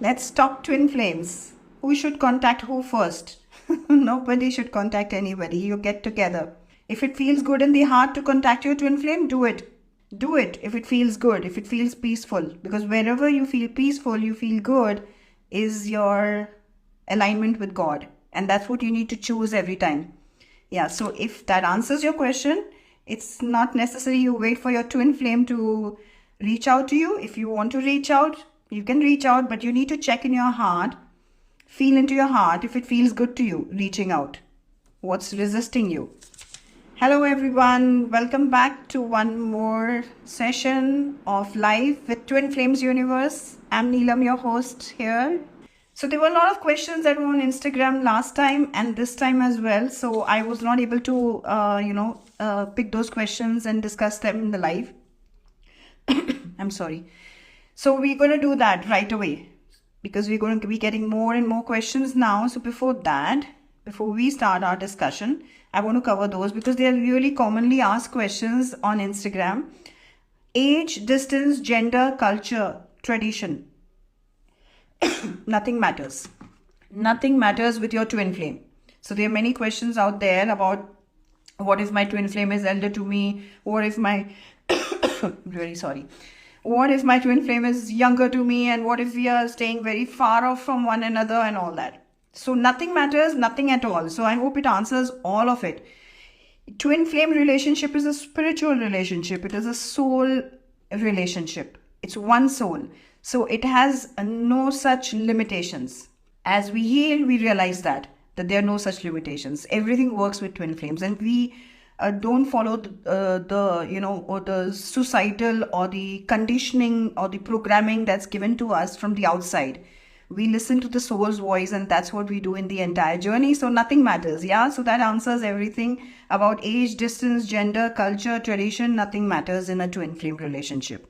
Let's talk twin flames. Who should contact who first? Nobody should contact anybody. You get together. If it feels good in the heart to contact your twin flame, do it. Do it if it feels good, if it feels peaceful. Because wherever you feel peaceful, you feel good, is your alignment with God. And that's what you need to choose every time. Yeah, so if that answers your question, it's not necessary you wait for your twin flame to reach out to you. If you want to reach out, you can reach out, but you need to check in your heart, feel into your heart if it feels good to you reaching out. What's resisting you? Hello everyone, welcome back to one more session of Life with Twin Flames Universe. I'm Neeilam, your host here. So there were a lot of questions that were on Instagram last time and this time as well. So I was not able to, pick those questions and discuss them in the live. I'm sorry. So we're going to do that right away because we're going to be getting more and more questions now. So before we start our discussion, I want to cover those because they are really commonly asked questions on Instagram. Age, distance, gender, culture, tradition. Nothing matters. Nothing matters with your twin flame. So there are many questions out there about what if my twin flame is elder to me? What if my really sorry. What if my twin flame is younger to me? And what if we are staying very far off from one another and all that? So nothing matters, nothing at all. So I hope it answers all of it. Twin flame relationship is a spiritual relationship. It is a soul relationship. It's one soul. So it has no such limitations. As we heal, we realize that there are no such limitations. Everything works with twin flames, and we don't follow the societal or the conditioning or the programming that's given to us from the outside. We listen to the soul's voice, and that's what we do in the entire journey. So nothing matters. Yeah. So that answers everything about age, distance, gender, culture, tradition. Nothing matters in a twin flame relationship.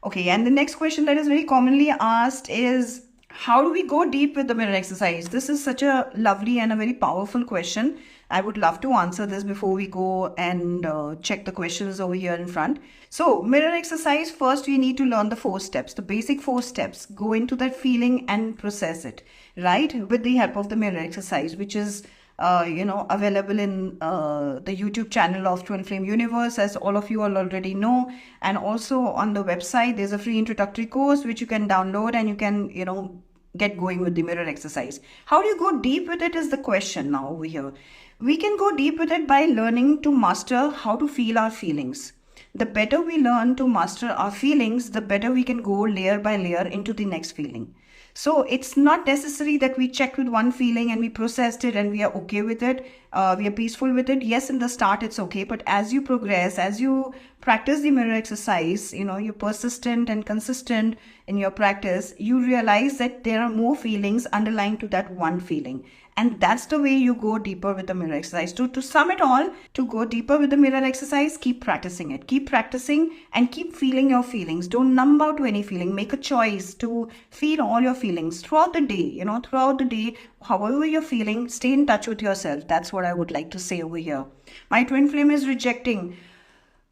Okay. And the next question that is very commonly asked is, how do we go deep with the mirror exercise? This is such a lovely and a very powerful question. I would love to answer this before we go and check the questions over here in front. So mirror exercise, first we need to learn the 4 steps, the basic 4 steps. Go into that feeling and process it, right? With the help of the mirror exercise, which is available in the YouTube channel of Twin Flame Universe, as all of you all already know. And also on the website, there's a free introductory course which you can download and you can, get going with the mirror exercise. How do you go deep with it is the question now over here. We can go deep with it by learning to master how to feel our feelings. The better we learn to master our feelings, the better we can go layer by layer into the next feeling. So it's not necessary that we check with one feeling and we processed it and we are okay with it. We are peaceful with it. Yes, in the start it's okay. But as you progress, as you practice the mirror exercise, you're persistent and consistent in your practice, you realize that there are more feelings underlying to that one feeling. And that's the way you go deeper with the mirror exercise. To sum it all, to go deeper with the mirror exercise, keep practicing it. Keep practicing and keep feeling your feelings. Don't numb out to any feeling. Make a choice to feel all your feelings throughout the day. Throughout the day, however you're feeling, stay in touch with yourself. That's what I would like to say over here. My twin flame is rejecting.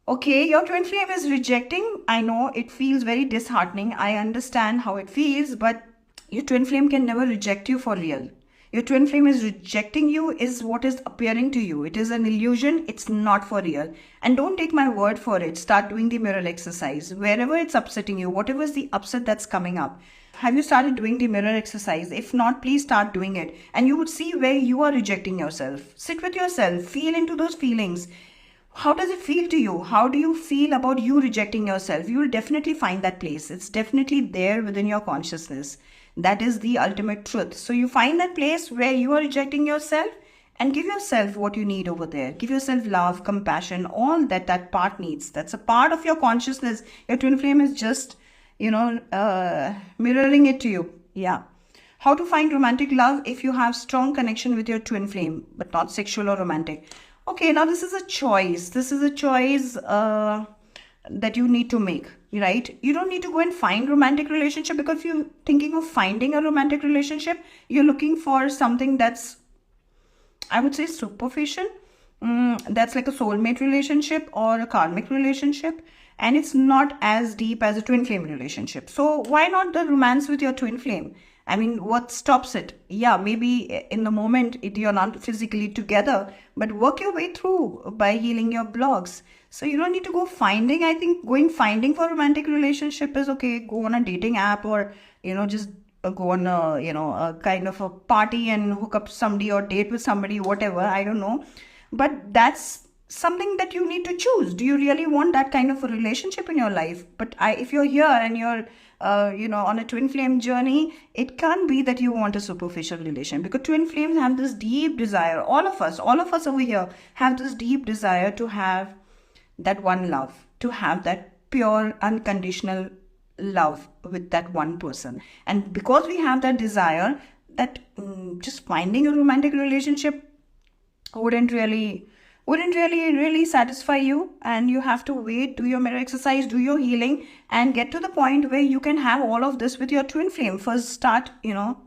Okay, your twin flame is rejecting. I know it feels very disheartening. I understand how it feels, but your twin flame can never reject you for real. Your twin flame is rejecting you is what is appearing to you. It is an illusion. It's not for real. And don't take my word for it. Start doing the mirror exercise. Wherever it's upsetting you, whatever is the upset that's coming up. Have you started doing the mirror exercise? If not, please start doing it. And you would see where you are rejecting yourself. Sit with yourself. Feel into those feelings. How does it feel to you? How do you feel about you rejecting yourself? You will definitely find that place. It's definitely there within your consciousness. That is the ultimate truth. So you find that place where you are rejecting yourself and give yourself what you need over there. Give yourself love, compassion, all that part needs. That's a part of your consciousness. Your twin flame is just, mirroring it to you. Yeah. How to find romantic love if you have strong connection with your twin flame, but not sexual or romantic. Okay, now this is a choice. This is a choice that you need to make, right? You don't need to go and find romantic relationship, because if you're thinking of finding a romantic relationship, you're looking for something that's, I would say, superficial. That's like a soulmate relationship or a karmic relationship. and it's not as deep as a twin flame relationship. So why not the romance with your twin flame? I mean, what stops it? Yeah, maybe in the moment you're not physically together, but work your way through by healing your blocks. So you don't need to go finding. I think going finding for a romantic relationship is okay. Go on a dating app, or just go on a a kind of a party and hook up somebody or date with somebody, whatever. I don't know, but that's something that you need to choose. Do you really want that kind of a relationship in your life? But if you're here and you're on a twin flame journey, it can't be that you want a superficial relation, because twin flames have this deep desire. All of us over here have this deep desire to have that one love, to have that pure unconditional love with that one person. And because we have that desire, that just finding a romantic relationship wouldn't really satisfy you, and you have to wait, do your mirror exercise, do your healing, and get to the point where you can have all of this with your twin flame. First start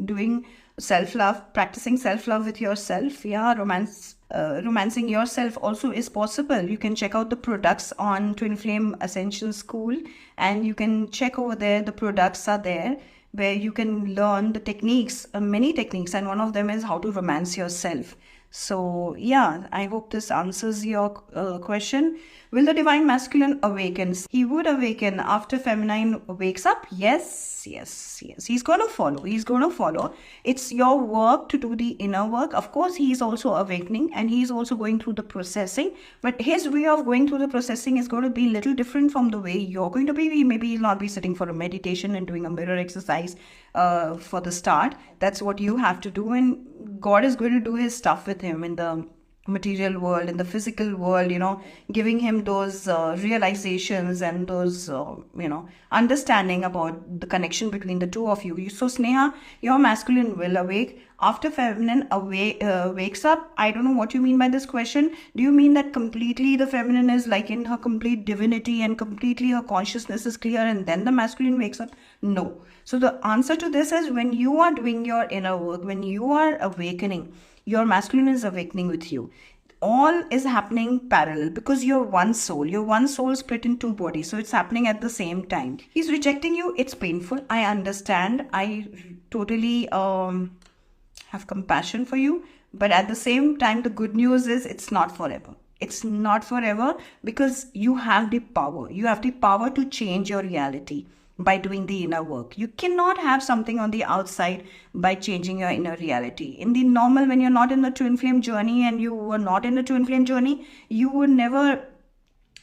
doing self-love, practicing self-love with yourself. Yeah, romancing yourself also is possible. You can check out the products on Twin Flame Ascension School, and you can check over there. The products are there where you can learn the techniques, many techniques, and one of them is how to romance yourself. So yeah, I hope this answers your question. Will the divine masculine awaken? He would awaken after feminine wakes up. Yes. He's going to follow. It's your work to do the inner work. Of course, he's also awakening, and he's also going through the processing. But his way of going through the processing is going to be a little different from the way you're going to be. Maybe he'll not be sitting for a meditation and doing a mirror exercise for the start. That's what you have to do, and God is going to do his stuff with him in the material world, in the physical world, giving him those realizations and those understanding about the connection between the two of you. So Sneha, your masculine will awake after feminine wakes up. I don't know what you mean by this question. Do you mean that completely the feminine is like in her complete divinity and completely her consciousness is clear and then the masculine wakes up? No. So the answer to this is, when you are doing your inner work, when you are awakening, your masculine is awakening with you. All is happening parallel, because you're one soul. You're one soul split in two bodies. So it's happening at the same time. He's rejecting you. It's painful. I understand. I totally have compassion for you. But at the same time, the good news is it's not forever. It's not forever, because you have the power. You have the power to change your reality by doing the inner work. You cannot have something on the outside by changing your inner reality. In the normal, when you're not in the twin flame journey, and you were not in the twin flame journey, you would never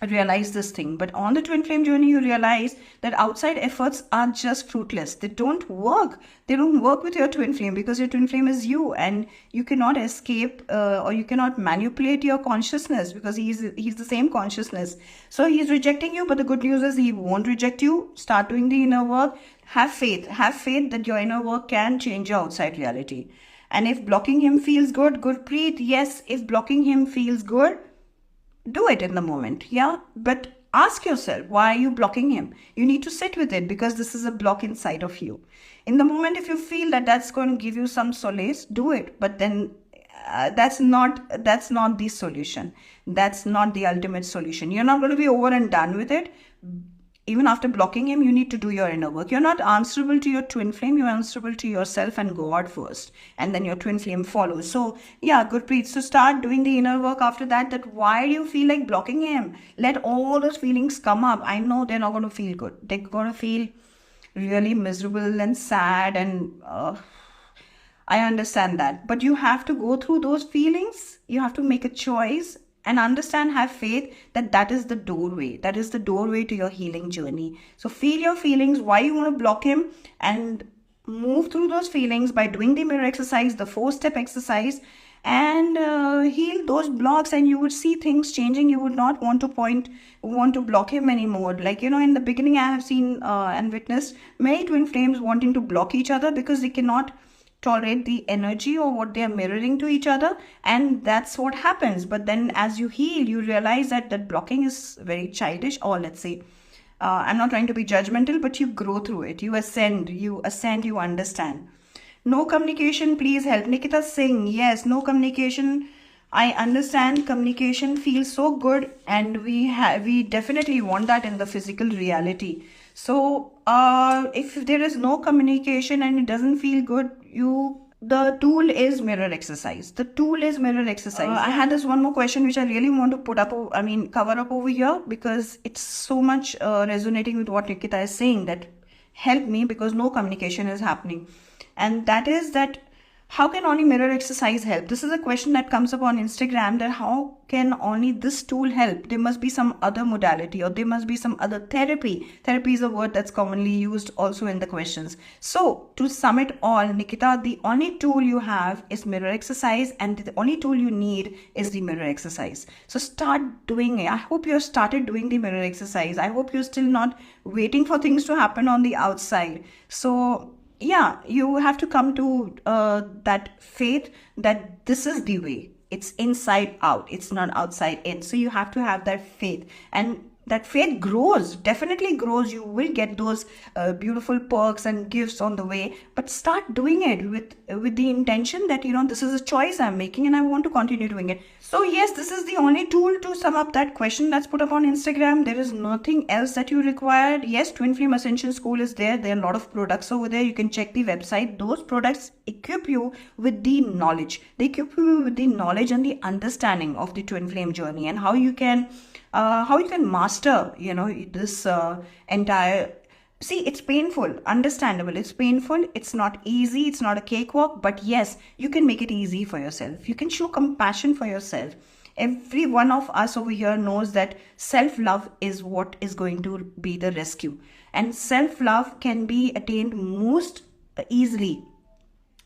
realize this thing. But on the twin flame journey, you realize that outside efforts are just fruitless. They don't work. They don't work with your twin flame, because your twin flame is you, and you cannot escape or you cannot manipulate your consciousness, because he's the same consciousness. So he's rejecting you, but the good news is he won't reject you. Start doing the inner work. Have faith that your inner work can change your outside reality. And if blocking him feels good, Preet, yes, if blocking him feels good, do it in the moment. Yeah, but ask yourself, why are you blocking him? You need to sit with it, because this is a block inside of you. In the moment, if you feel that that's going to give you some solace, do it. But then that's not the solution. That's not the ultimate solution. You're not going to be over and done with it. Even after blocking him, you need to do your inner work. You're not answerable to your twin flame. You're answerable to yourself and God first. And then your twin flame follows. So yeah, Gurpreet. So start doing the inner work after that. That why do you feel like blocking him? Let all those feelings come up. I know they're not going to feel good. They're going to feel really miserable and sad. And I understand that. But you have to go through those feelings. You have to make a choice. And understand, have faith that is the doorway. That is the doorway to your healing journey. So feel your feelings, why you want to block him, and move through those feelings by doing the mirror exercise, the 4-step exercise, and heal those blocks, and you would see things changing. You would not want to block him anymore. Like, in the beginning, I have seen and witnessed many twin flames wanting to block each other, because they cannot tolerate the energy or what they are mirroring to each other, and that's what happens. But then as you heal, you realize that blocking is very childish, or let's say, I'm not trying to be judgmental, but you grow through it. You ascend, you understand. No communication, please help. Nikita Singh, yes, no communication I understand communication feels so good, and we definitely want that in the physical reality. So, if there is no communication and it doesn't feel good, the tool is mirror exercise. The tool is mirror exercise. I had this one more question which I really want to cover up over here, because it's so much resonating with what Nikita is saying, that help me, because no communication is happening. And that is that, how can only mirror exercise help? This is a question that comes up on Instagram, that how can only this tool help? There must be some other modality, or there must be some other therapy. Therapy is a word that's commonly used also in the questions. So to sum it all, Nikita, the only tool you have is mirror exercise, and the only tool you need is the mirror exercise. So start doing it. I hope you have started doing the mirror exercise. I hope you're still not waiting for things to happen on the outside. So yeah, you have to come to that faith that this is the way. It's inside out, it's not outside in. So you have to have that faith, and that faith grows, definitely grows. You will get those beautiful perks and gifts on the way, but start doing it with the intention that, this is a choice I'm making and I want to continue doing it. So yes, this is the only tool to sum up that question that's put up on Instagram. There is nothing else that you require. Yes, Twin Flame Ascension School is there. There are a lot of products over there. You can check the website. Those products equip you with the knowledge. They equip you with the knowledge and the understanding of the twin flame journey, and how you can master this entire. See, it's painful, understandable, it's painful, it's not easy, it's not a cakewalk, but yes, you can make it easy for yourself. You can show compassion for yourself. Every one of us over here knows that self-love is what is going to be the rescue, and self-love can be attained most easily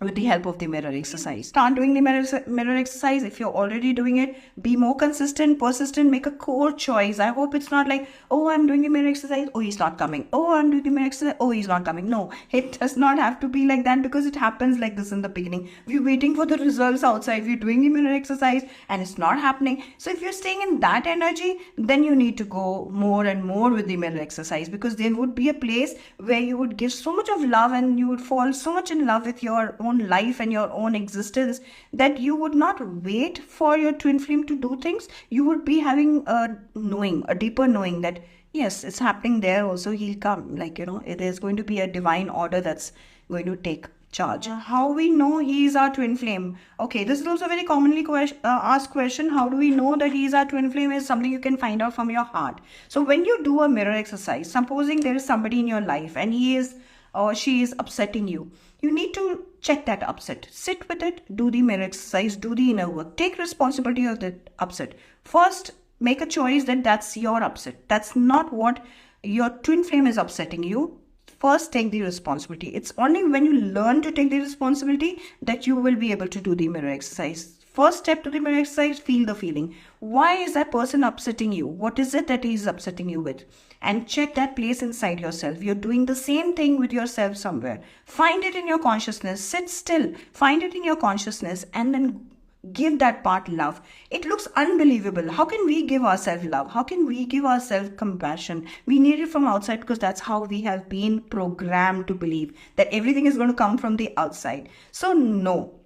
with the help of the mirror exercise. Start doing the mirror exercise. If you're already doing it, be more consistent, persistent, make a core choice. I hope it's not like, oh, I'm doing the mirror exercise, oh, he's not coming. Oh, I'm doing the mirror exercise, oh, he's not coming. No, it does not have to be like that, because it happens like this in the beginning. We're waiting for the results outside. We're doing the mirror exercise and it's not happening. So if you're staying in that energy, then you need to go more and more with the mirror exercise, because there would be a place where you would give so much of love, and you would fall so much in love with your own life and your own existence, that you would not wait for your twin flame to do things. You would be having a deeper knowing that yes, it's happening there also, he'll come. It is going to be a divine order that's going to take charge. How we know he is our twin flame? Okay, this is also a very commonly asked question. How do we know that he is our twin flame? Is something you can find out from your heart. So when you do a mirror exercise, supposing there is somebody in your life and he is or she is upsetting you, you need to check that upset. Sit with it, do the mirror exercise, do the inner work, take responsibility of that upset. First, make a choice that that's your upset. That's not what your twin flame is upsetting you. First, take the responsibility. It's only when you learn to take the responsibility that you will be able to do the mirror exercise. First step to the mirror exercise, feel the feeling. Why is that person upsetting you? What is it that is upsetting you with? And check that place inside yourself. You're doing the same thing with yourself somewhere. Find it in your consciousness. Sit still. Find it in your consciousness, and then give that part love. It looks unbelievable. How can we give ourselves love? How can we give ourselves compassion? We need it from outside, because that's how we have been programmed to believe that everything is going to come from the outside. So no.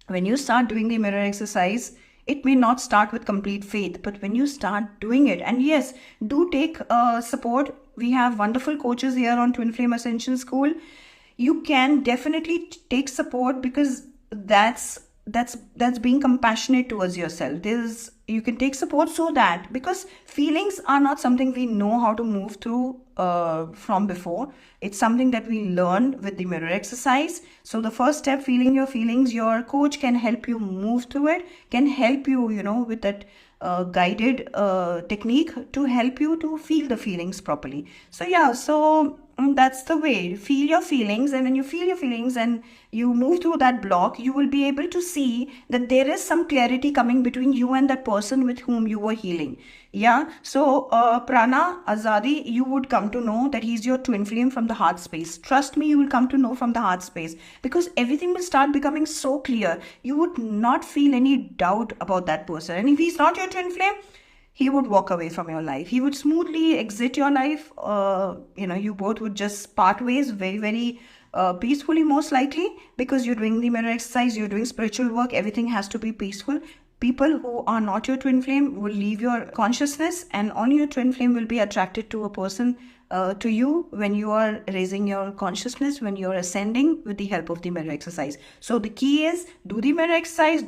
When you start doing the mirror exercise, it may not start with complete faith, but when you start doing it, and yes, do take support. We have wonderful coaches here on Twin Flame Ascension School. You can definitely take support, because that's being compassionate towards yourself. You can take support, so that, because feelings are not something we know how to move through from before. It's something that we learn with the mirror exercise. So the first step, feeling your feelings, your coach can help you move through it, can help you, with that guided technique to help you to feel the feelings properly. So yeah, that's the way. Feel your feelings, and when you feel your feelings and you move through that block, you will be able to see that there is some clarity coming between you and that person with whom you were healing. Yeah, so Prana Azadi, you would come to know that he's your twin flame from the heart space. Trust me, you will come to know from the heart space, because everything will start becoming so clear. You would not feel any doubt about that person. And if he's not your twin flame, he would walk away from your life. He would smoothly exit your life. You both would just part ways very, very peacefully, most likely, because you're doing the mirror exercise, you're doing spiritual work, everything has to be peaceful. People who are not your twin flame will leave your consciousness, and only your twin flame will be attracted to a person, to you, when you are raising your consciousness, when you are ascending with the help of the mirror exercise. So the key is, do the mirror exercise,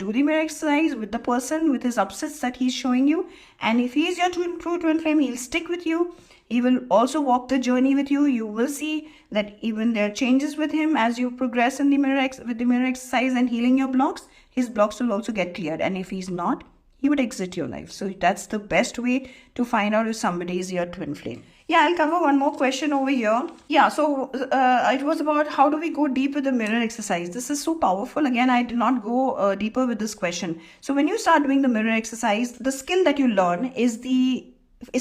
with the person, with his upsets that he's showing you. And if he is your true twin flame, he'll stick with you. He will also walk the journey with you. You will see that even there are changes with him as you progress in the with the mirror exercise and healing your blocks. His blocks will also get cleared. And if he's not, he would exit your life. So that's the best way to find out if somebody is your twin flame. Yeah, I'll cover one more question over here. Yeah, so it was about how do we go deep with the mirror exercise. This is so powerful. Again, I did not go deeper with this question. So when you start doing the mirror exercise, the skill that you learn is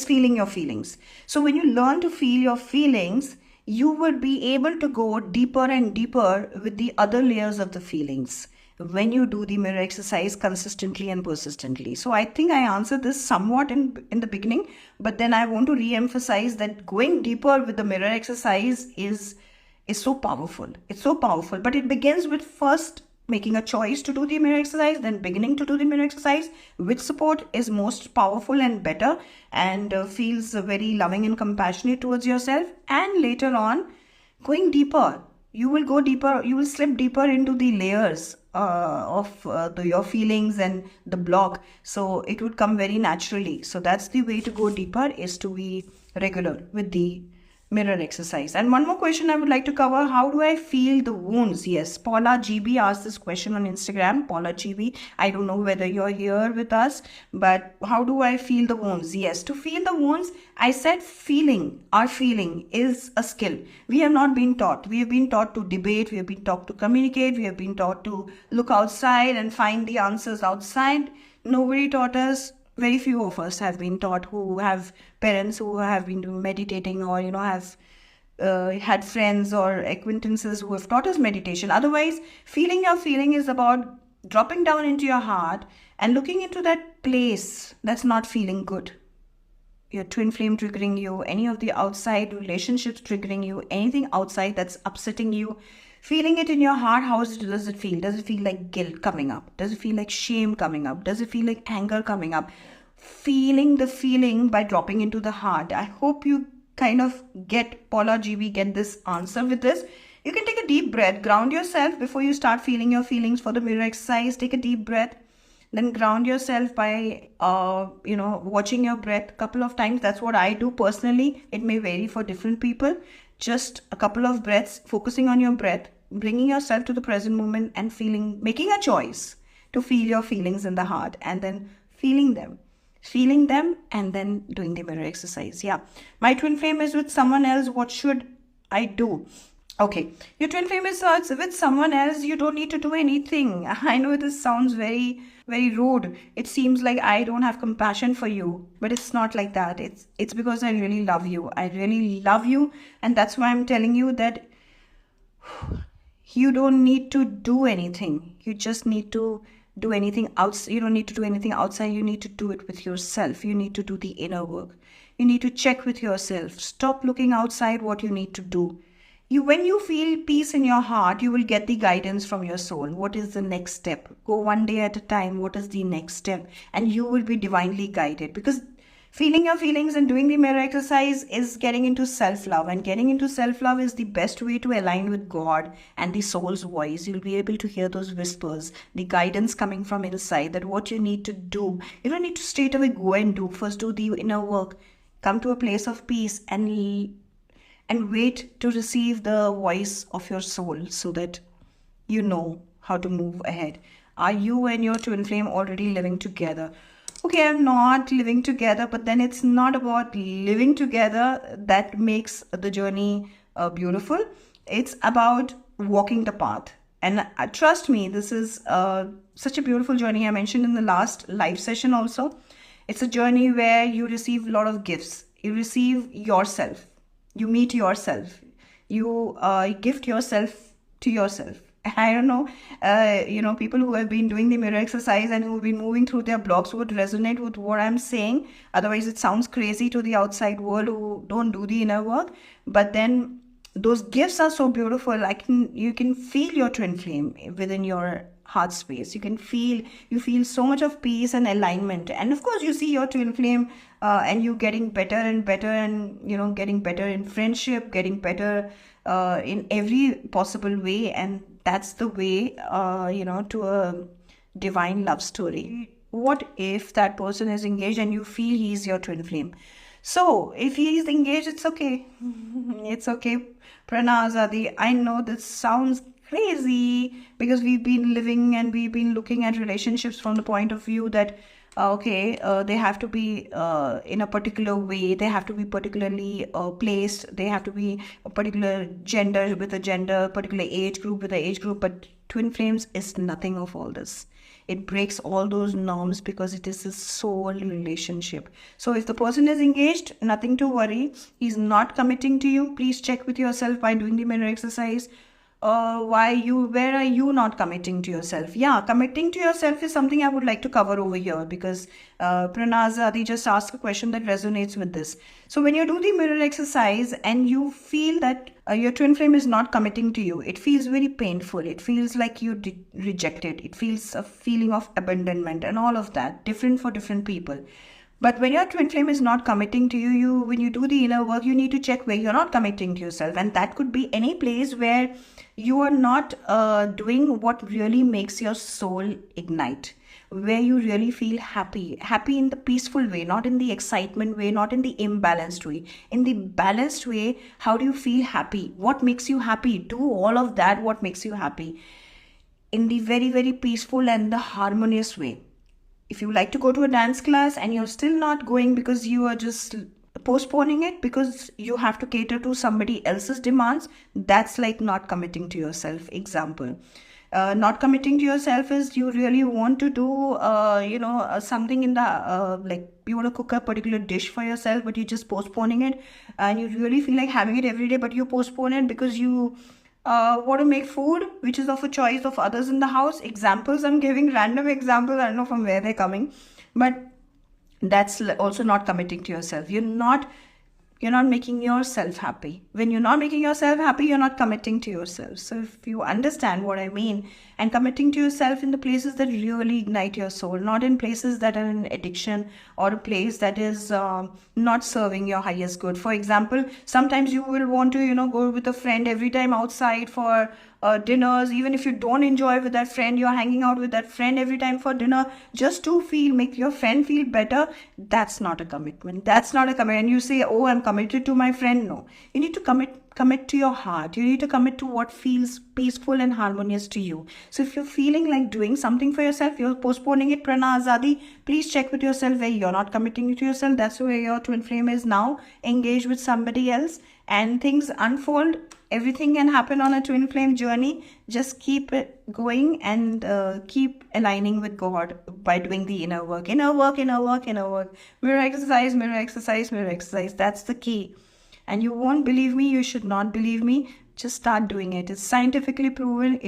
feeling your feelings. So when you learn to feel your feelings, you will be able to go deeper and deeper with the other layers of the feelings when you do the mirror exercise consistently and persistently. So I think I answered this somewhat in the beginning, but then I want to re-emphasize that going deeper with the mirror exercise is so powerful. It's so powerful, but it begins with first making a choice to do the mirror exercise, then beginning to do the mirror exercise with support is most powerful and better, and feels very loving and compassionate towards yourself. And later on, going deeper, you will go deeper, you will slip deeper into the layers of your feelings and the block. So it would come very naturally. So that's the way to go deeper, is to be regular with the mirror exercise. And one more question I would like to cover: how do I feel the wounds? Yes, Paula GB asked this question on Instagram. Paula GB, I don't know whether you're here with us, but how do I feel the wounds? Yes, to feel the wounds, I said our feeling is a skill. We have not been taught. We have been taught to debate, we have been taught to communicate, we have been taught to look outside and find the answers outside. Nobody taught us. Very few of us have been taught, who have parents who have been meditating, or have had friends or acquaintances who have taught us meditation. Otherwise, feeling your feeling is about dropping down into your heart and looking into that place that's not feeling good. Your twin flame triggering you, any of the outside relationships triggering you, anything outside that's upsetting you. Feeling it in your heart, does it feel? Does it feel like guilt coming up? Does it feel like shame coming up? Does it feel like anger coming up? Feeling the feeling by dropping into the heart. I hope you kind of get, Paula GB, get this answer with this. You can take a deep breath, ground yourself before you start feeling your feelings for the mirror exercise. Take a deep breath, then ground yourself by, watching your breath a couple of times. That's what I do personally. It may vary for different people. Just a couple of breaths, focusing on your breath, bringing yourself to the present moment and making a choice to feel your feelings in the heart, and then feeling them, and then doing the mirror exercise. Yeah, my twin flame is with someone else. What should I do? Okay, your twin flame is with someone else. You don't need to do anything. I know this sounds very, very rude. It seems like I don't have compassion for you, but it's not like that. It's because I really love you. I really love you, and that's why I'm telling you that you don't need to do anything. You just need to do anything outside. You don't need to do anything outside. You need to do it with yourself. You need to do the inner work. You need to check with yourself. Stop looking outside what you need to do. When you feel peace in your heart, you will get the guidance from your soul. What is the next step? Go one day at a time. What is the next step? And you will be divinely guided, because feeling your feelings and doing the mirror exercise is getting into self-love, and getting into self-love is the best way to align with God and the soul's voice. You'll be able to hear those whispers, the guidance coming from inside, that what you need to do. You don't need to straight away go and do. First, do the inner work. Come to a place of peace and wait to receive the voice of your soul, so that you know how to move ahead. Are you and your twin flame already living together? Okay, I'm not living together, but then it's not about living together that makes the journey beautiful. It's about walking the path. And trust me, this is such a beautiful journey. I mentioned in the last live session also. It's a journey where you receive a lot of gifts. You receive yourself. You meet yourself. You gift yourself to yourself. I don't know, people who have been doing the mirror exercise and who've been moving through their blocks would resonate with what I'm saying. Otherwise, it sounds crazy to the outside world who don't do the inner work. But then those gifts are so beautiful. You can feel your twin flame within your heart space. You feel so much of peace and alignment. And of course, you see your twin flame, and you getting better and better, and getting better in friendship, getting better in every possible way. And that's the way, to a divine love story. What if that person is engaged and you feel he's your twin flame? So if he is engaged, it's okay. It's okay. Prana Azadi, I know this sounds crazy because we've been living and we've been looking at relationships from the point of view that they have to be in a particular way, they have to be particularly placed, they have to be a particular gender with a gender, particular age group with an age group. But twin flames is nothing of all this. It breaks all those norms because it is a soul relationship. So if the person is engaged, nothing to worry. He's not committing to you. Please check with yourself by doing the mirror exercise. Where are you not committing to yourself? Yeah, committing to yourself is something I would like to cover over here, because Pranaz Adi just asked a question that resonates with this. So when you do the mirror exercise and you feel that your twin flame is not committing to you, it feels very painful. It feels like you rejected. It feels a feeling of abandonment and all of that, different for different people. But when your twin flame is not committing to you, when you do the inner work, you need to check where you're not committing to yourself. And that could be any place where you are not doing what really makes your soul ignite, where you really feel happy in the peaceful way, not in the excitement way, not in the imbalanced way. In the balanced way, how do you feel happy? What makes you happy? Do all of that, what makes you happy, in the very, very peaceful and the harmonious way. If you like to go to a dance class and you're still not going because you are just postponing it because you have to cater to somebody else's demands, that's like not committing to yourself. Example. Not committing to yourself is you really want to do, something in the, like you want to cook a particular dish for yourself, but you're just postponing it, and you really feel like having it every day, but you postpone it because you want to make food which is of a choice of others in the house. Examples I'm giving, random examples, I don't know from where they're coming, but that's also not committing to yourself. You're not making yourself happy. When you're not making yourself happy, you're not committing to yourself. So if you understand what I mean, and committing to yourself in the places that really ignite your soul, not in places that are an addiction or a place that is not serving your highest good. For example, sometimes you will want to, go with a friend every time outside for dinners. Even if you don't enjoy with that friend, you're hanging out with that friend every time for dinner just to make your friend feel better. That's not a commitment. That's not a commitment. And you say, oh, I'm committed to my friend. No, you need to commit to your heart. You need to commit to what feels peaceful and harmonious to you. So if you're feeling like doing something for yourself, you're postponing it, Prana Azadi, please check with yourself where you're not committing to yourself. That's where your twin flame is now engaged with somebody else, and things unfold. Everything can happen on a twin flame journey. Just keep it going and keep aligning with God by doing the inner work. Inner work, inner work, inner work. Mirror exercise, mirror exercise, mirror exercise. That's the key. And you won't believe me. You should not believe me. Just start doing it. It's scientifically proven.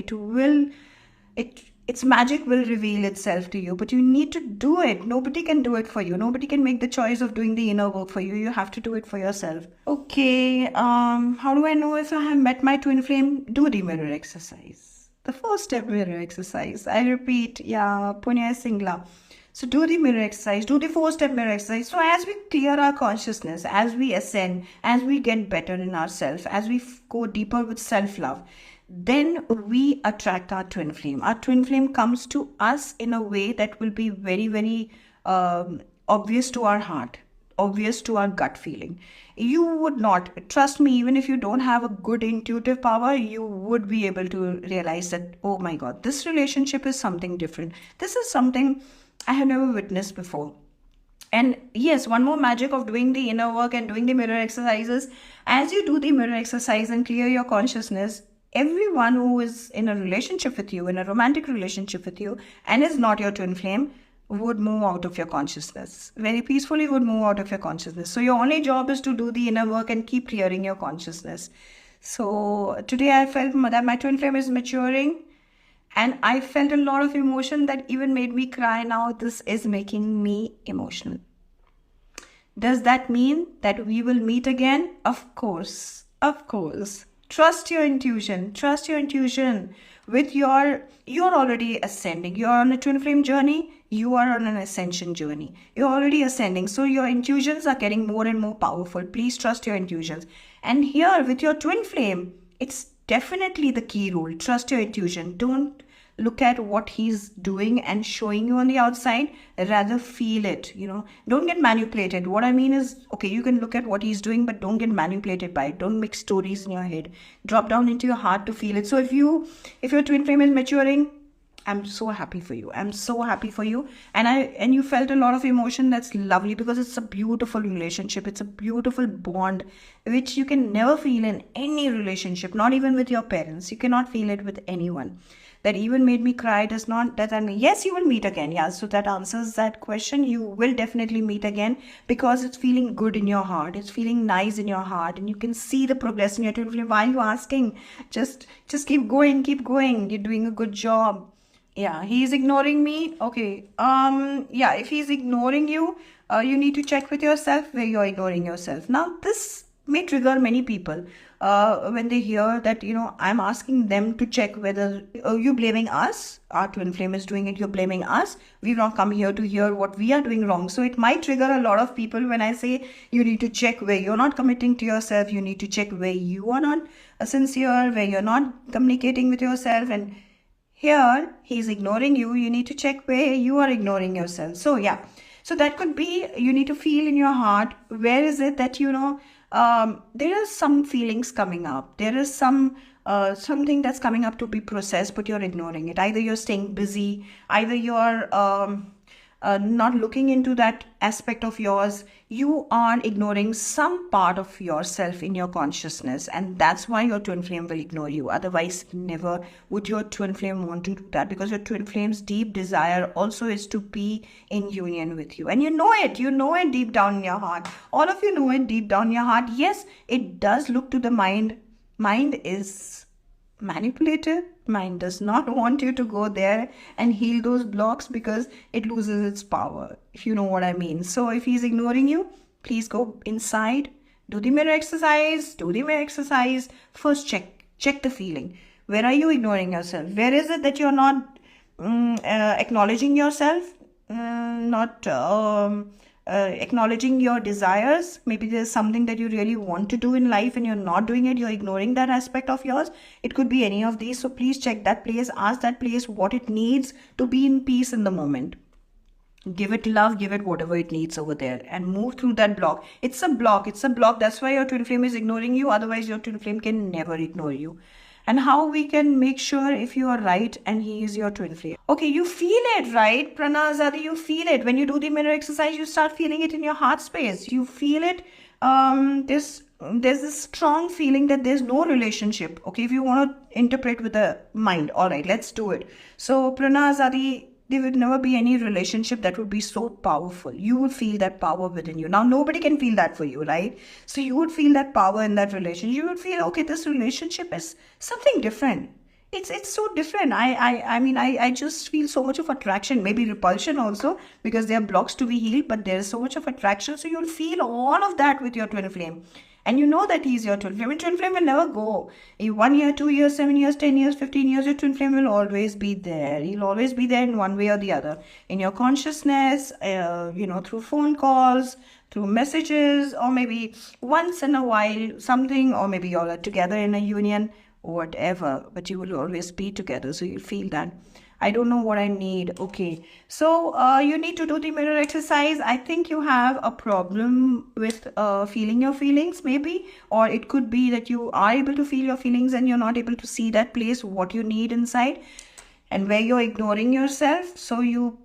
Its magic will reveal itself to you, but you need to do it. Nobody can do it for you. Nobody can make the choice of doing the inner work for you. You have to do it for yourself. Okay, how do I know if I have met my twin flame? Do the mirror exercise. The 4-step mirror exercise. I repeat, yeah, Punya Singla. So do the mirror exercise, do the 4-step mirror exercise. So as we clear our consciousness, as we ascend, as we get better in ourselves, as we go deeper with self-love, then we attract our twin flame. Our twin flame comes to us in a way that will be very, very obvious to our heart, obvious to our gut feeling. You would not, trust me, even if you don't have a good intuitive power, you would be able to realize that, oh my God, this relationship is something different. This is something I have never witnessed before. And yes, one more magic of doing the inner work and doing the mirror exercises. As you do the mirror exercise and clear your consciousness, everyone who is in a relationship with you, in a romantic relationship with you, and is not your twin flame, would move out of your consciousness. Very peacefully would move out of your consciousness. So your only job is to do the inner work and keep clearing your consciousness. So today I felt that my twin flame is maturing. And I felt a lot of emotion that even made me cry now. This is making me emotional. Does that mean that we will meet again? Of course. Of course. Trust your intuition. Trust your intuition. You're already ascending. You're on a twin flame journey. You are on an ascension journey. You're already ascending. So your intuitions are getting more and more powerful. Please trust your intuitions. And here with your twin flame, it's definitely the key rule. Trust your intuition. Don't look at what he's doing and showing you on the outside. Rather feel it. Don't get manipulated. What I mean is, okay, you can look at what he's doing, but don't get manipulated by it. Don't make stories in your head. Drop down into your heart to feel it. So if your twin flame is maturing, I'm so happy for you. I'm so happy for you. And you felt a lot of emotion. That's lovely, because it's a beautiful relationship. It's a beautiful bond which you can never feel in any relationship, not even with your parents. You cannot feel it with anyone. That even made me cry does not, that I mean, yes, you will meet again. Yeah, so that answers that question. You will definitely meet again, because it's feeling good in your heart. It's feeling nice in your heart, and you can see the progress in your twin flame. Why are you asking? Just keep going, keep going. You're doing a good job. Yeah, he's ignoring me. Okay. Yeah, if he's ignoring you, you need to check with yourself where you're ignoring yourself. Now, this may trigger many people when they hear that, I'm asking them to check whether you're blaming us. Our twin flame is doing it. You're blaming us. We've not come here to hear what we are doing wrong. So it might trigger a lot of people when I say you need to check where you're not committing to yourself. You need to check where you are not sincere, where you're not communicating with yourself. And here he's ignoring you. You need to check where you are ignoring yourself. So yeah, so that could be, you need to feel in your heart, where is it that there are some feelings coming up. There is something that's coming up to be processed, but you're ignoring it. Either you're staying busy, either you're not looking into that aspect of yours. You are ignoring some part of yourself in your consciousness, and that's why your twin flame will ignore you. Otherwise, never would your twin flame want to do that, because your twin flame's deep desire also is to be in union with you. And you know it deep down in your heart. All of you know it deep down in your heart. Yes, it does look to the mind. Mind is manipulative. Mind does not want you to go there and heal those blocks, because it loses its power, if you know what I mean. So if he's ignoring you, please go inside, do the mirror exercise. First check the feeling. Where are you ignoring yourself? Where is it that you're not acknowledging yourself, not acknowledging your desires? Maybe there's something that you really want to do in life and you're not doing it. You're ignoring that aspect of yours. It could be any of these. So please check that place. Ask that place what it needs to be in peace in the moment. Give it love, give it whatever it needs over there, and move through that block. It's a block. That's why your twin flame is ignoring you. Otherwise, your twin flame can never ignore you. And how we can make sure if you are right and he is your twin flame. Okay, you feel it, right? Pranazadi, you feel it. When you do the mirror exercise, you start feeling it in your heart space. You feel it. There's this strong feeling that there's no relationship. Okay, if you want to interpret with the mind, all right, let's do it. So Pranazadi, there would never be any relationship that would be so powerful. You would feel that power within you. Now, nobody can feel that for you, right? So you would feel that power in that relationship. You would feel, okay, this relationship is something different. It's so different. I just feel so much of attraction, maybe repulsion also, because there are blocks to be healed, but there is so much of attraction. So you'll feel all of that with your twin flame. And you know that he's your twin flame. Your twin flame will never go. 1 year, 2 years, 7 years, 10 years, 15 years, your twin flame will always be there. He'll always be there in one way or the other. In your consciousness, through phone calls, through messages, or maybe once in a while something, or maybe you all are together in a union, whatever. But you will always be together. So you'll feel that. I don't know what I need. Okay. So you need to do the mirror exercise. I think you have a problem with feeling your feelings, maybe. Or it could be that you are able to feel your feelings and you're not able to see that place, what you need inside, and where you're ignoring yourself. So you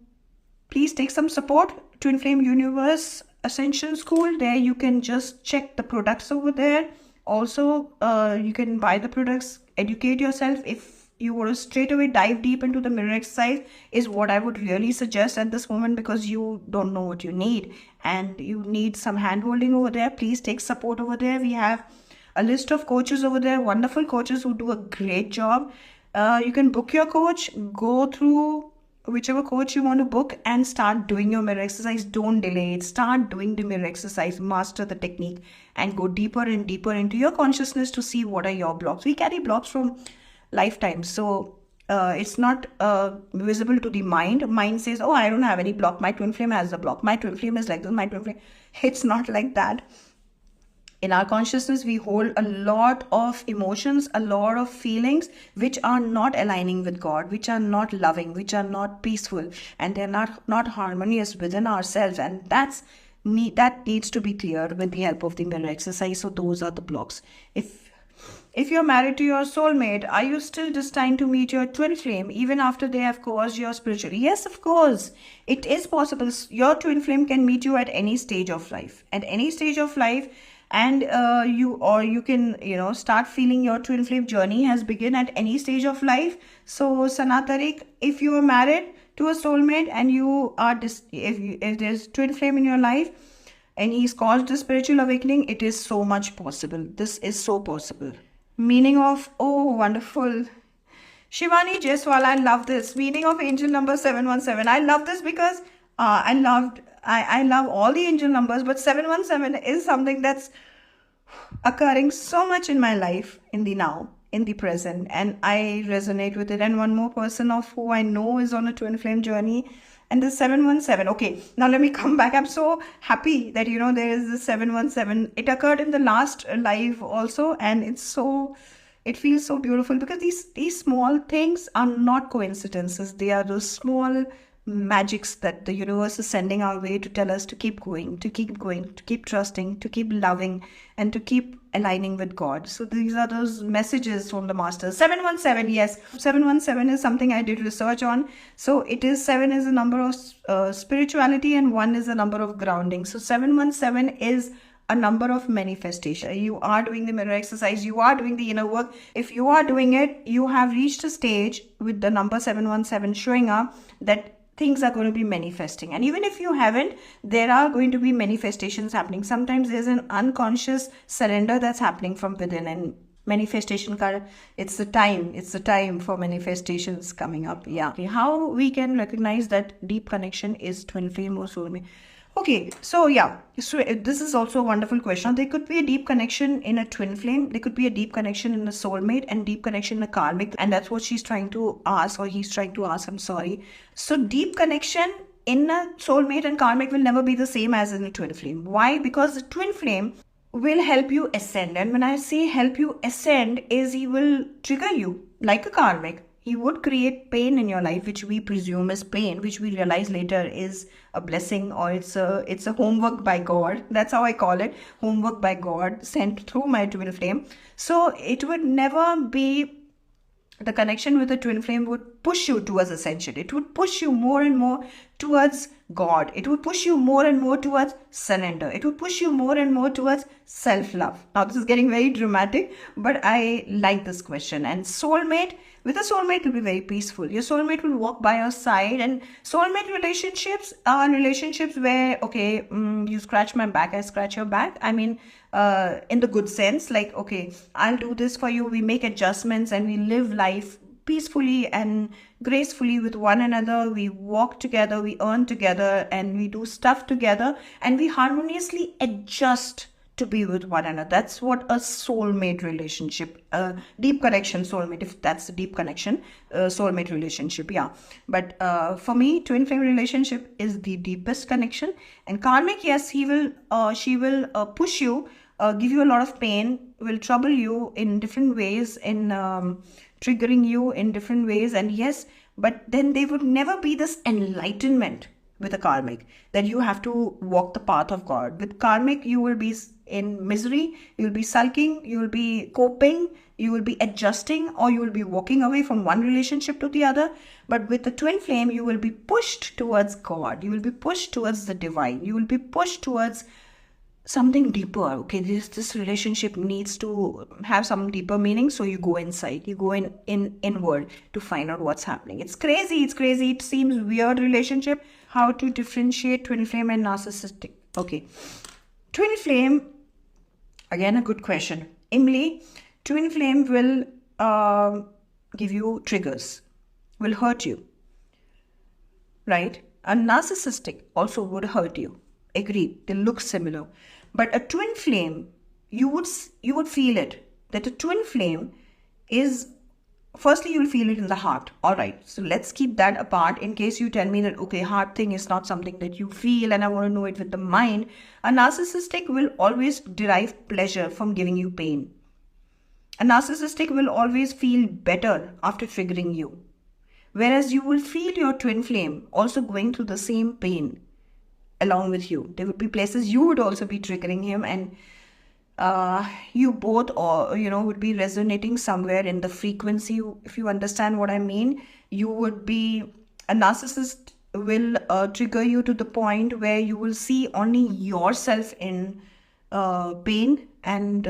please take some support. Twin Flame Universe Ascension School. There you can just check the products over there. Also, you can buy the products, educate yourself. If you want to straight away dive deep into the mirror exercise, is what I would really suggest at this moment, because you don't know what you need and you need some hand holding over there. Please take support over there. We have a list of coaches over there, wonderful coaches who do a great job. You can book your coach, go through whichever coach you want to book and start doing your mirror exercise. Don't delay it. Start doing the mirror exercise, master the technique, and go deeper and deeper into your consciousness to see what are your blocks. We carry blocks from lifetime. So it's not visible to the mind. Mind says, oh, I don't have any block. My twin flame has a block. My twin flame is like this. My twin flame. It's not like that. In our consciousness, we hold a lot of emotions, a lot of feelings which are not aligning with God, which are not loving, which are not peaceful, and they're not harmonious within ourselves. And that needs to be cleared with the help of the mirror exercise. So those are the blocks. If you're married to your soulmate, are you still destined to meet your twin flame even after they have caused your spiritual? Yes, of course. It is possible. Your twin flame can meet you at any stage of life. At any stage of life. And you can start feeling your twin flame journey has begun at any stage of life. So Sanatarik, if you are married to a soulmate and you are if there's twin flame in your life and he's caused the spiritual awakening, it is so much possible. This is so possible. Meaning of, oh, wonderful. Shivani Jaiswal, I love this. Meaning of angel number 717. I love this because I love all the angel numbers, but 717 is something that's occurring so much in my life, in the now, in the present, and I resonate with it. And one more person of who I know is on a twin flame journey, and the 717. Okay, now let me come back. I'm so happy that there is the 717. It occurred in the last live also, and it feels so beautiful because these small things are not coincidences. They are those small magics that the universe is sending our way to tell us to keep going, to keep trusting, to keep loving, and to keep aligning with God. So these are those messages from the masters. 717, yes. 717 is something I did research on. So 7 is a number of spirituality and 1 is a number of grounding. So 717 is a number of manifestation. You are doing the mirror exercise, you are doing the inner work. If you are doing it, you have reached a stage with the number 717 showing up that things are going to be manifesting. And even if you haven't, there are going to be manifestations happening. Sometimes there's an unconscious surrender that's happening from within, and manifestation card, it's the time for manifestations coming up. Yeah. Okay. How we can recognize that deep connection is twin flame or soulmate? Okay, so yeah, so this is also a wonderful question. There could be a deep connection in a twin flame. There could be a deep connection in a soulmate and deep connection in a karmic. And that's what she's trying to ask, or he's trying to ask, I'm sorry. So deep connection in a soulmate and karmic will never be the same as in a twin flame. Why? Because the twin flame will help you ascend. And when I say help you ascend, is he will trigger you like a karmic. He would create pain in your life, which we presume is pain, which we realize later is a blessing, or it's a homework by God. That's how I call it, homework by God sent through my twin flame. So it would never be, the connection with the twin flame would push you towards ascension. It would push you more and more towards God. It would push you more and more towards surrender. It would push you more and more towards self-love. Now this is getting very dramatic, but I like this question. And soulmate, with a soulmate, it will be very peaceful. Your soulmate will walk by your side, and soulmate relationships are relationships where, okay, you scratch my back, I scratch your back. I mean, in the good sense, like, okay, I'll do this for you. We make adjustments and we live life peacefully and gracefully with one another. We walk together, we earn together, and we do stuff together, and we harmoniously adjust to be with one another. That's what a soulmate relationship, deep connection soulmate, if that's a deep connection, soulmate relationship, yeah. But for me, twin flame relationship is the deepest connection. And karmic, yes, she will push you, give you a lot of pain, will trouble you in different ways, in triggering you in different ways. And yes, but then they would never be this enlightenment with a karmic that you have to walk the path of God. With karmic, you will be in misery, you will be sulking, you will be coping, you will be adjusting, or you will be walking away from one relationship to the other. But with the twin flame, you will be pushed towards God, you will be pushed towards the divine, you will be pushed towards something deeper. Okay, this relationship needs to have some deeper meaning, so you go inside, you go inward to find out what's happening. It's crazy, it seems weird relationship. How to differentiate twin flame and narcissistic? Okay, twin flame, again a good question. Imli, twin flame will give you triggers, will hurt you, right? A narcissistic also would hurt you. Agreed, they look similar. But a twin flame, you would feel it. That a twin flame is, firstly you'll feel it in the heart. All right, so let's keep that apart in case you tell me that, okay, heart thing is not something that you feel and I want to know it with the mind. A narcissistic will always derive pleasure from giving you pain. A narcissistic will always feel better after triggering you. Whereas you will feel your twin flame also going through the same pain along with you. There would be places you would also be triggering him, and you both, or would be resonating somewhere in the frequency. If you understand what I mean, you would be, a narcissist will trigger you to the point where you will see only yourself in pain, and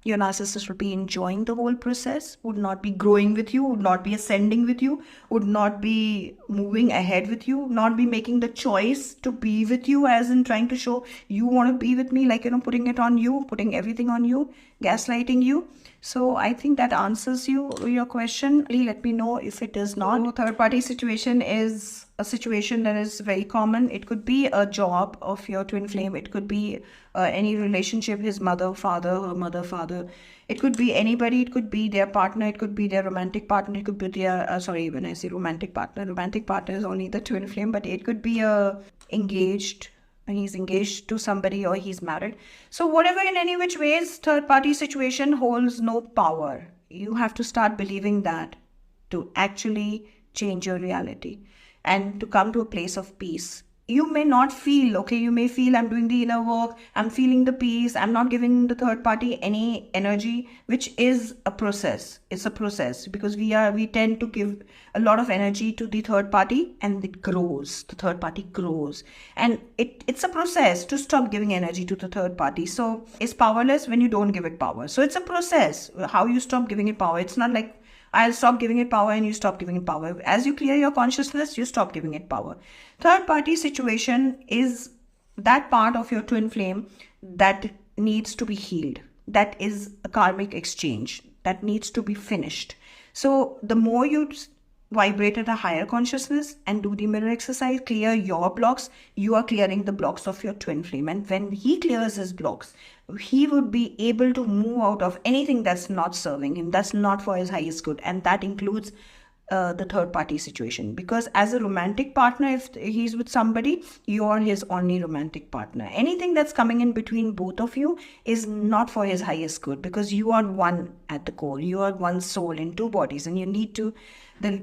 your narcissist would be enjoying the whole process, would not be growing with you, would not be ascending with you, would not be moving ahead with you, not be making the choice to be with you, as in trying to show you want to be with me, like, putting it on you, putting everything on you, gaslighting you. So I think that answers your question. Please let me know if it does not. Third party situation is a situation that is very common. It could be a job of your twin flame. It could be any relationship, his mother, father, her mother, father. It could be anybody. It could be their partner. It could be their romantic partner. It could be their, when I say romantic partner is only the twin flame, but it could be engaged, and he's engaged to somebody, or he's married. So whatever, in any which ways, third party situation holds no power. You have to start believing that to actually change your reality and to come to a place of peace. You may not feel, okay, you may feel I'm doing the inner work, I'm feeling the peace, I'm not giving the third party any energy, which is a process. It's a process, because we tend to give a lot of energy to the third party, and it grows. The third party grows. And it's a process to stop giving energy to the third party. So it's powerless when you don't give it power. So it's a process, how you stop giving it power. It's not like I'll stop giving it power and you stop giving it power. As you clear your consciousness, you stop giving it power. Third party situation is that part of your twin flame that needs to be healed. That is a karmic exchange that needs to be finished. So the more you vibrate at a higher consciousness and do the mirror exercise, clear your blocks, you are clearing the blocks of your twin flame. And when he clears his blocks, he would be able to move out of anything that's not serving him, that's not for his highest good. And that includes the third party situation, because as a romantic partner, if he's with somebody, you are his only romantic partner. Anything that's coming in between both of you is not for his highest good, because you are one at the core. You are one soul in two bodies, and you need to,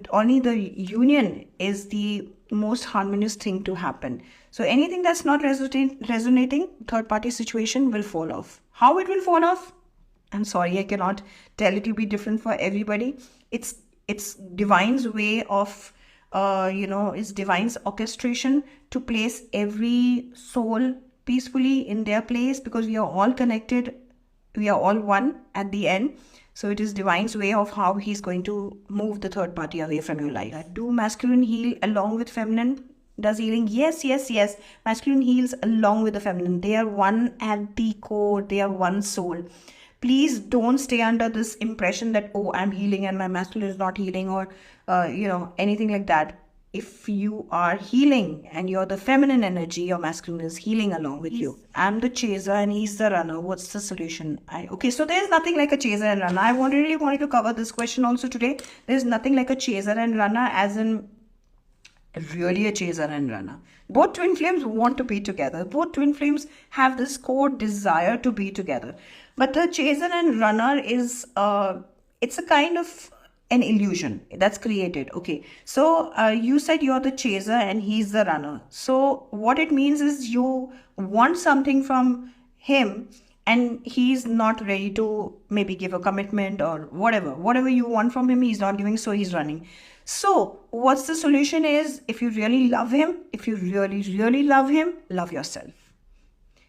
only the union is the most harmonious thing to happen. So anything that's not resonating, third party situation will fall off. How it will fall off? I'm sorry, I cannot tell. It will be different for everybody. It's divine's way of, it's divine's orchestration to place every soul peacefully in their place, because we are all connected. We are all one at the end. So it is divine's way of how he's going to move the third party away from your life. Do masculine heal along with feminine? Does healing? Yes. Masculine heals along with the feminine. They are one at the core. They are one soul. Please don't stay under this impression that, oh, I'm healing and my masculine is not healing, or, anything like that. If you are healing and you're the feminine energy, your masculine is healing along with you. I'm the chaser and he's the runner. What's the solution? Okay, so there's nothing like a chaser and runner. I really wanted to cover this question also today. There's nothing like a chaser and runner, as in really a chaser and runner. Both twin flames want to be together. Both twin flames have this core desire to be together. But the chaser and runner is, it's a kind of an illusion that's created. Okay, so you said you're the chaser and he's the runner. So what it means is you want something from him and he's not ready to maybe give a commitment or whatever you want from him, he's not giving, so he's running. So what's the solution is, if you really love him, if you really love him, love yourself.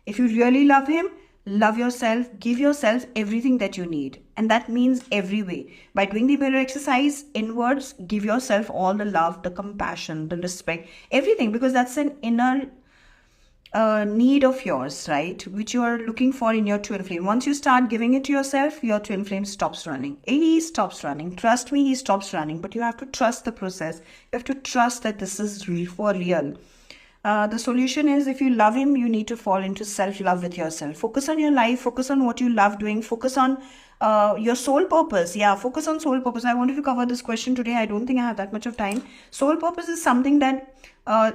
If you really love him, love yourself, give yourself everything that you need. And that means every way. By doing the mirror exercise inwards, give yourself all the love, the compassion, the respect, everything, because that's an inner need of yours, right, which you are looking for in your twin flame, once you start giving it to yourself, your twin flame stops running. He stops running. Trust me, he stops running. But you have to trust the process. You have to trust that this is real for real. The solution is, if you love him, you need to fall into self-love with yourself. Focus on your life. Focus on what you love doing. Focus on your soul purpose. Yeah, focus on soul purpose. I wanted to cover this question today. I don't think I have that much of time. Soul purpose is something that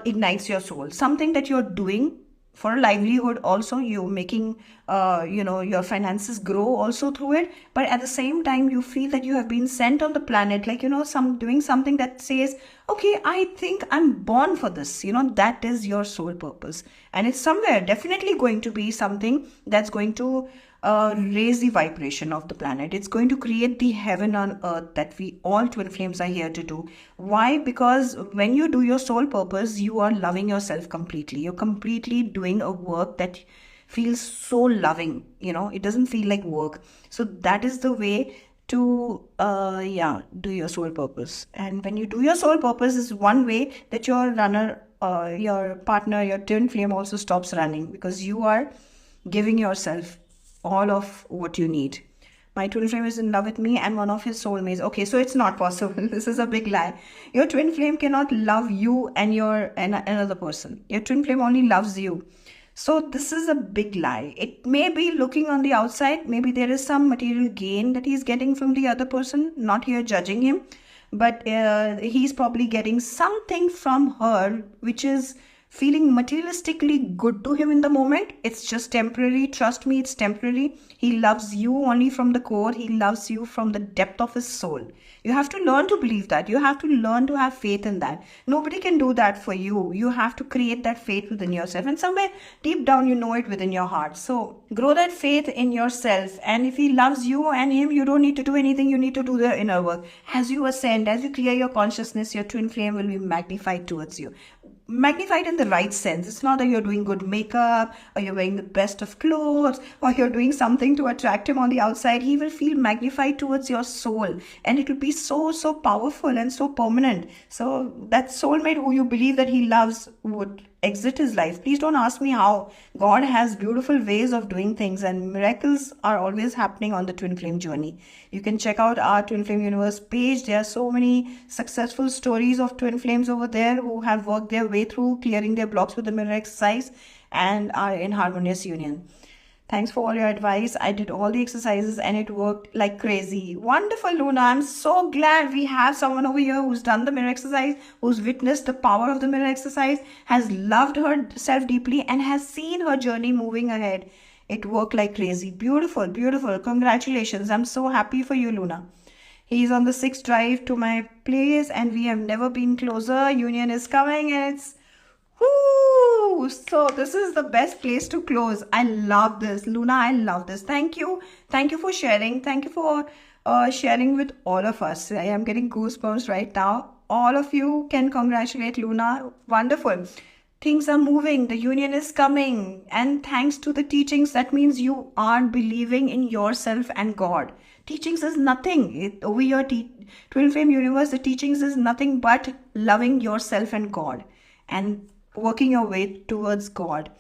ignites your soul. Something that you're doing for a livelihood. Also, you're making your finances grow also through it, but at the same time you feel that you have been sent on the planet, like doing something that says, okay, I think I'm born for this. That is your soul purpose, and it's somewhere definitely going to be something that's going to raise the vibration of the planet. It's going to create the heaven on earth that we all twin flames are here to do. Why? Because when you do your soul purpose, you are loving yourself completely. You're completely doing a work that feels so loving. It doesn't feel like work. So that is the way to do your soul purpose. And when you do your soul purpose, is one way that your runner, your partner, your twin flame also stops running, because you are giving yourself all of what you need. My twin flame is in love with me and one of his soulmates. Okay, so it's not possible. This is a big lie. Your twin flame cannot love you and another person. Your twin flame only loves you. So this is a big lie. It may be looking on the outside. Maybe there is some material gain that he's getting from the other person. Not here judging him. But he's probably getting something from her which is feeling materialistically good to him in the moment. It's just temporary. Trust me, it's temporary. He loves you only from the core. He loves you from the depth of his soul. You have to learn to believe that. You have to learn to have faith in that. Nobody can do that for you. You have to create that faith within yourself. And somewhere deep down, you know it within your heart. So grow that faith in yourself. And if he loves you and him, you don't need to do anything. You need to do the inner work. As you ascend, as you clear your consciousness, your twin flame will be magnified towards you. Magnified in the right sense. It's not that you're doing good makeup or you're wearing the best of clothes or you're doing something to attract him on the outside. He will feel magnified towards your soul, and it will be so powerful and so permanent. So that soulmate who you believe that he loves would exit his life. Please don't ask me how. God has beautiful ways of doing things, and miracles are always happening on the twin flame journey. You can check out our Twin Flame Universe page. There are so many successful stories of twin flames over there who have worked their way through clearing their blocks with the mirror exercise and are in harmonious union. Thanks for all your advice. I did all the exercises and it worked like crazy. Wonderful, Luna. I'm so glad we have someone over here who's done the mirror exercise, who's witnessed the power of the mirror exercise, has loved herself deeply and has seen her journey moving ahead. It worked like crazy. Beautiful, beautiful. Congratulations. I'm so happy for you, Luna. He's on the 6th drive to my place and we have never been closer. Union is coming and it's... Woo! So this is the best place to close. I love this. Luna, I love this. Thank you. Thank you for sharing. Thank you for sharing with all of us. I am getting goosebumps right now. All of you can congratulate Luna. Wonderful. Things are moving. The union is coming. And thanks to the teachings, that means you are believing in yourself and God. Teachings is nothing. Over your Twin Flame Universe, the teachings is nothing but loving yourself and God. And working your way towards God.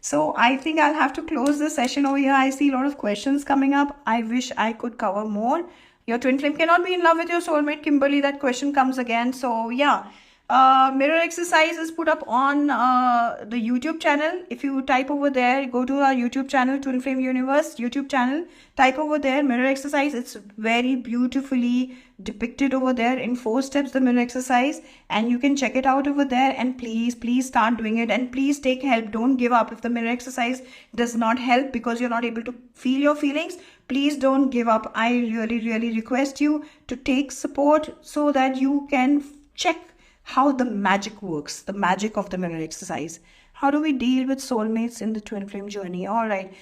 So I think I'll have to close the session over here. I see a lot of questions coming up. I wish I could cover more. Your twin flame cannot be in love with your soulmate, Kimberly. That question comes again. So yeah, mirror exercise is put up on the YouTube channel. If you type over there, go to our YouTube channel, Twin Flame Universe YouTube channel. Type over there, mirror exercise. It's very beautifully depicted over there in 4 steps, the mirror exercise, and you can check it out over there. And please start doing it, and please take help. Don't give up. If the mirror exercise does not help because you're not able to feel your feelings, please don't give up. I really request you to take support so that you can check how the magic works, the magic of the mirror exercise. How do we deal with soulmates in the twin flame journey? All right.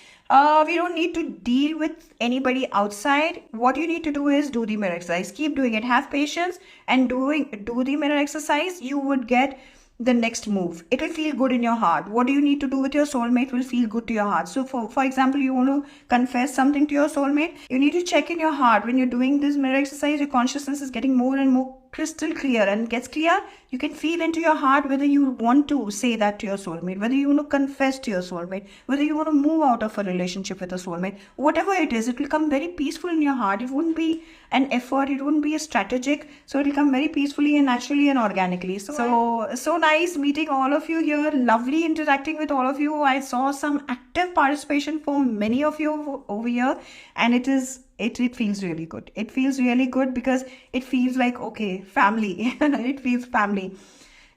We don't need to deal with anybody outside. What you need to do is do the mirror exercise. Keep doing it. Have patience and do the mirror exercise. You would get the next move. It will feel good in your heart. What do you need to do with your soulmate will feel good to your heart. So for example, you want to confess something to your soulmate. You need to check in your heart. When you're doing this mirror exercise, your consciousness is getting more and more crystal clear and gets clear, you can feel into your heart whether you want to say that to your soulmate, whether you want to confess to your soulmate, whether you want to move out of a relationship with a soulmate. Whatever it is, it will come very peaceful in your heart. It wouldn't be an effort, it wouldn't be a strategic, so it will come very peacefully and naturally and organically. So nice meeting all of you here, lovely interacting with all of you. I saw some active participation from many of you over here, and it feels really good. It feels really good because it feels like, okay, family. It feels family.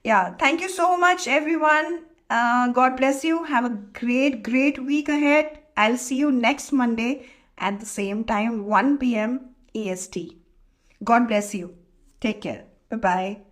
Yeah, thank you so much, everyone. God bless you. Have a great week ahead. I'll see you next Monday at the same time, 1 p.m. EST. God bless you. Take care. Bye-bye.